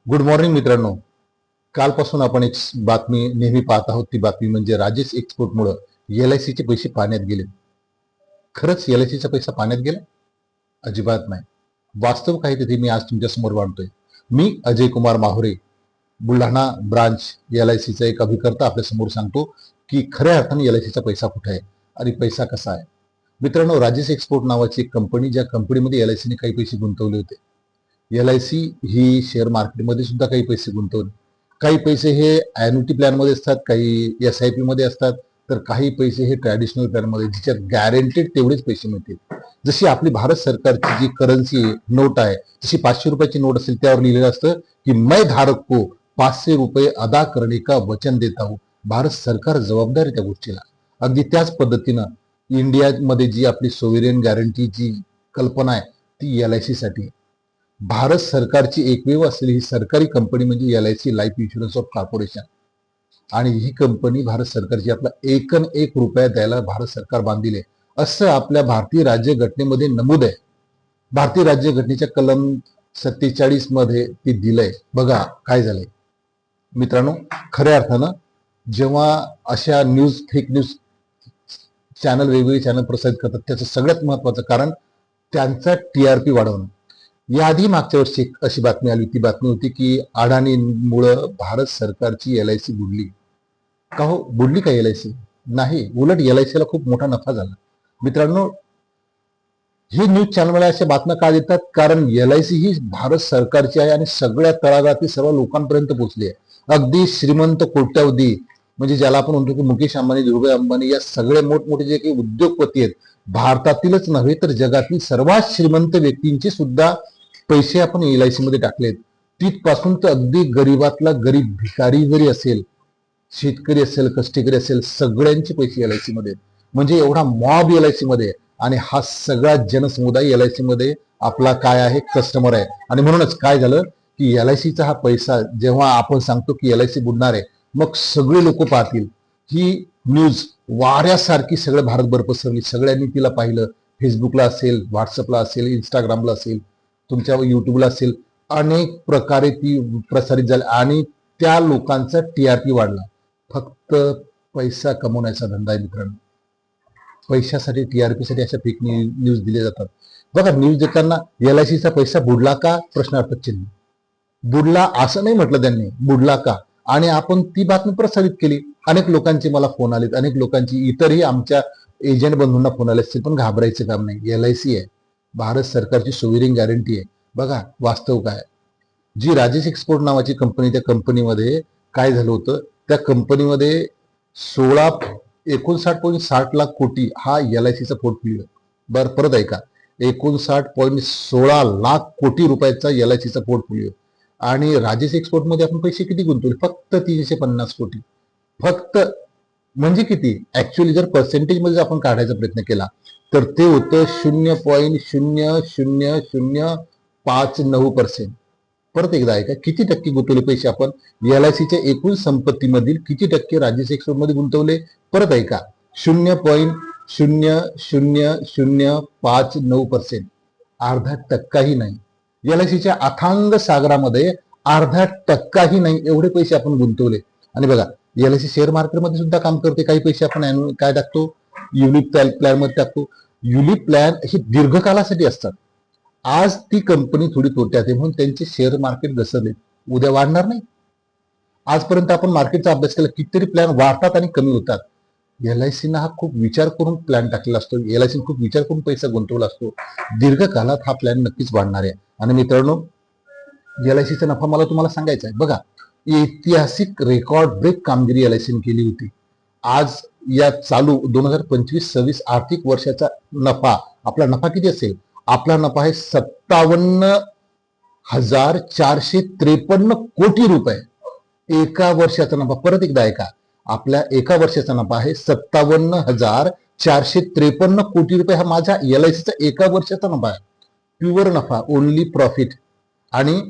Good morning मित्रांनो. कालपासून आपण एक बातमी नेहमी पाहत आहोत. ती बातमी म्हणजे राजेश एक्सपोर्टमुळे एलआयसीचे पैसे पाण्यात गेले. खरंच एलआयसीचा पैसा पाण्यात गेला? अजिबात नाही. वास्तव काय तिथे मी आज तुमच्या समोर मांडतोय. मी अजय कुमार माहुरे, बुलढाणा ब्रांच एलआयसीचा एक अभिकर्ता आपल्या समोर सांगतो की खऱ्या अर्थाने एलआयसीचा पैसा कुठे आहे आणि पैसा कसा आहे. मित्रांनो, राजेश एक्सपोर्ट नावाची एक कंपनी, ज्या कंपनीमध्ये एलआयसीने काही पैसे गुंतवले होते. एलआयसी ही शेअर मार्केटमध्ये सुद्धा काही पैसे गुंतवले. काही पैसे हे अॅन्युटी प्लॅन मध्ये असतात, काही एसआयपी मध्ये असतात, तर काही पैसे हे ट्रॅडिशनल प्लॅन मध्ये, जिच्यात गॅरंटेड तेवढेच पैसे मिळतील. जशी आपली भारत सरकारची जी करन्सी नोट आहे, जशी 500 रुपयाची नोट असेल त्यावर लिहिलेलं असतं की मैं धारक को 500 रुपये अदा करने का वचन देता हूं. भारत सरकार जबाबदार आहे त्या गोष्टीला. अगदी त्याच पद्धतीनं इंडियामध्ये जी आपली सोव्हरेन गॅरंटीची कल्पना आहे ती एलआयसी साठी. भारत सरकारची एकमेव असलेली ही सरकारी कंपनी म्हणजे LIC life insurance of corporation. आणि ही कंपनी भारत सरकारची आपला एकन एक रुपया द्यायला भारत सरकार बांधिले असं आपल्या भारतीय राज्यघटनेमध्ये नमूद आहे. भारतीय राज्यघटनेच्या कलम 47 मध्ये ते दिलंय. बघा काय झालंय मित्रांनो. खऱ्या अर्थानं जेव्हा अशा न्यूज, फेक न्यूज चॅनल, वेगवेगळे चॅनल प्रसारित करतात, त्याचं सगळ्यात महत्वाचं कारण त्यांचा टीआरपी वाढवणं. याआधी मागच्या वर्षी अशी बातमी आली. ती बातमी होती की अडाणीमुळं भारत सरकारची एलआयसी बुडली. का हो, बुडली का एलआयसी? नाही, उलट एलआयसीला खूप मोठा नफा झाला. मित्रांनो, ही न्यूज चॅनल मला अशा बातम्या का देतात? कारण एलआयसी ही भारत सरकारची आहे आणि सगळ्या तळागाळातील सर्व लोकांपर्यंत पोहोचली आहे. अगदी श्रीमंत कोट्यावधी, म्हणजे ज्याला आपण म्हणतो की मुकेश अंबानी, धीरूभाई अंबानी, या सगळे मोठमोठे जे काही उद्योगपती आहेत, भारतातीलच नव्हे तर जगातील सर्वात श्रीमंत व्यक्तींचे सुद्धा पैसे आपण एलआयसी मध्ये टाकलेत. तिथपासून तर अगदी गरीबातला गरीब भिकारी जरी असेल, शेतकरी असेल, कष्टकरी असेल, सगळ्यांचे पैसे एलआयसी मध्ये. म्हणजे एवढा मॉब एलआयसी मध्ये, आणि हा सगळा जनसमुदाय एलआयसी मध्ये आपला काय आहे, कस्टमर आहे. आणि म्हणूनच काय झालं की एलआयसीचा हा पैसा जेव्हा आपण सांगतो की एलआयसी बुडणार आहे, मग सगळे लोक पाहतील. ही न्यूज वाऱ्यासारखी सगळं भारतभर पसरली. सगळ्यांनी तिला पाहिलं. फेसबुकला असेल, व्हॉट्सअपला असेल, इंस्टाग्रामला असेल, तुमच्या युट्यूबला असेल, अनेक प्रकारे ती प्रसारित झाली आणि त्या लोकांचा टीआरपी वाढला. फक्त पैसा कमवण्याचा धंदा आहे मित्रांनो. पैशासाठी, टीआरपी साठी अशा फेक न्यूज दिले जातात. बघा, न्यूज देताना एलआयसीचा पैसा बुडला का, प्रश्नार्थक चिन्ह. बुडला असं नाही म्हटलं त्यांनी, बुडला का. आणि आपण ती बातमी प्रसारित केली. अनेक लोकांचे मला फोन आलेत, अनेक लोकांची, इतरही आमच्या एजंट बंधूंना फोन आले असतील. पण घाबरायचं काम नाही. एलआयसी आहे, भारत सरकारची सोव्हरेन गॅरंटी आहे. बघा वास्तव काय. जी राजेश एक्सपोर्ट नावाची कंपनी, त्या कंपनीमध्ये काय झालं होतं, त्या कंपनीमध्ये 59.60 लाख कोटी हा एलआयसीचा पोर्टफोलिओ. बरं, परत ऐका, 59.16 लाख कोटी रुपयाचा एलआयसीचा पोर्टफोलिओ. आणि राजेश एक्सपोर्ट मध्ये आपण पैसे किती गुंतवले? फक्त 350 कोटी. फक्त. म्हणजे किती? ऍक्च्युअली जर पर्सेंटेज मध्ये आपण काढायचा प्रयत्न केला तर ते होतं 0.000059%. परत एकदा ऐका, किती टक्के गुंतवले पैसे आपण एलआयसीच्या एकूण संपत्तीमधील किती टक्के राजेश एक्सपोर्ट मध्ये गुंतवले? परत ऐका, 0.000059%. अर्धा टक्काही नाही. एलआयसीच्या अथांग सागरामध्ये अर्धा टक्काही नाही एवढे पैसे आपण गुंतवले. आणि बघा, एलआयसी शेअर मार्केटमध्ये सुद्धा काम करते. काही पैसे आपण काय टाकतो, युलिप प्लॅन मध्ये टाकतो. युलिप प्लॅन ही दीर्घकालासाठी असतात. आज ती कंपनी थोडी तोट्यात आहे म्हणून त्यांचे शेअर मार्केट घसरले, उद्या वाढणार नाही. आजपर्यंत आपण मार्केटचा अभ्यास केला, कितीतरी प्लॅन वाढतात आणि कमी होतात. एलआयसीनं हा खूप विचार करून प्लॅन टाकलेला असतो. एलआयसीने खूप विचार करून पैसा गुंतवला असतो. दीर्घकालात हा प्लॅन नक्कीच वाढणार आहे. आणि मित्रांनो, एलआयसीचा नफा मला तुम्हाला सांगायचा आहे. बघा, ऐतिहासिक रेकॉर्ड ब्रेक कामगिरी एलआयसीने केली होती. आज या चालू 2025-26 आर्थिक वर्षाचा नफा, आपला नफा किती असेल? आपला नफा आहे 57,453 कोटी रुपये. एका वर्षाचा नफा. परत एकदा ऐका, आपल्या एका वर्षाचा नफा आहे 57,453 कोटी रुपये. हा माझ्या एलआयसीचा एका वर्षाचा नफा आहे. प्युअर नफा, ओनली प्रॉफिट. आणि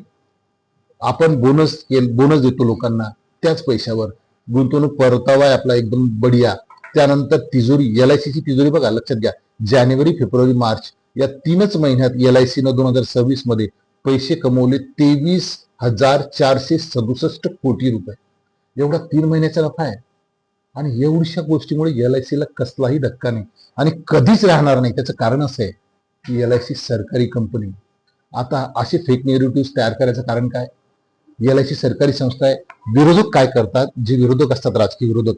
आपण बोनस देतो लोकांना त्याच पैशावर. गुंतवणूक परतावा आहे आपला एकदम बढिया. त्यानंतर तिजोरी, एलआयसीची तिजोरी बघा, लक्षात घ्या, जानेवारी, फेब्रुवारी, मार्च या 3च महिन्यात एलआयसीनं 2026 मध्ये पैसे कमवले 23,467 कोटी रुपये. एवढा 3 महिन्याचा नफा आहे. आणि एवढ्या गोष्टीमुळे LIC ला कसलाही धक्का नाही आणि कधीच राहणार नाही. त्याचं कारण असं आहे की LIC सरकारी कंपनी. आता असे फेक नेरेटिव्ह तयार करायचं कारण काय? LIC सरकारी संस्था आहे. विरोधक काय करतात? जे विरोधक असतात, राजकीय विरोधक,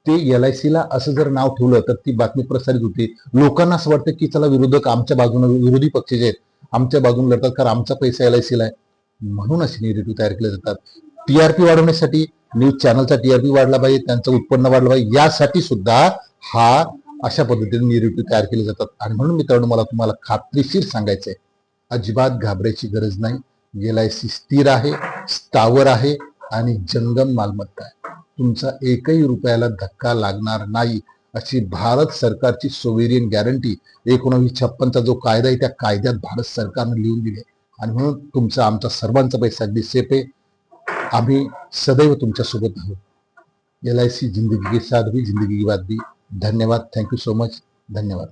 ते LIC ला असं जर नाव ठेवलं तर ती बातमी प्रसारित होते. लोकांना असं वाटतं की चला विरोधक आमच्या बाजूने, विरोधी पक्ष जे आहेत आमच्या बाजूने लढतात कारण आमचा पैसा LIC ला आहे. म्हणून असे नेरेटिव्ह तयार केले जातात. TRP वाढवण्यासाठी, न्यूज चॅनलचा TRP वाढला पाहिजे, त्यांचं उत्पन्न वाढलं पाहिजे, यासाठी सुद्धा हा अशा पद्धतीने नेरेटिव्ह तयार केले जातात. आणि म्हणून मित्रांनो, मला तुम्हाला खात्रीशीर सांगायचंय, अजिबात घाबरायची गरज नाही. LIC स्थिर आहे, स्थावर आहे आणि जंगम मालमत्ता आहे. तुमचा एकही रुपयाला धक्का लागणार नाही अशी भारत सरकारची सोव्हेरियन गॅरंटी 1956चा जो कायदा आहे त्या कायद्यात भारत सरकारने लिहून दिली आहे. आणि म्हणून तुमचा, आमचा, सर्वांचा पैसा अगदी सेफ आहे. आम्ही सदैव तुमच्या सोबत आहोत. LIC जिंदगी के साथ भी, जिंदगी की बात भी. धन्यवाद. Thank you so much. धन्यवाद.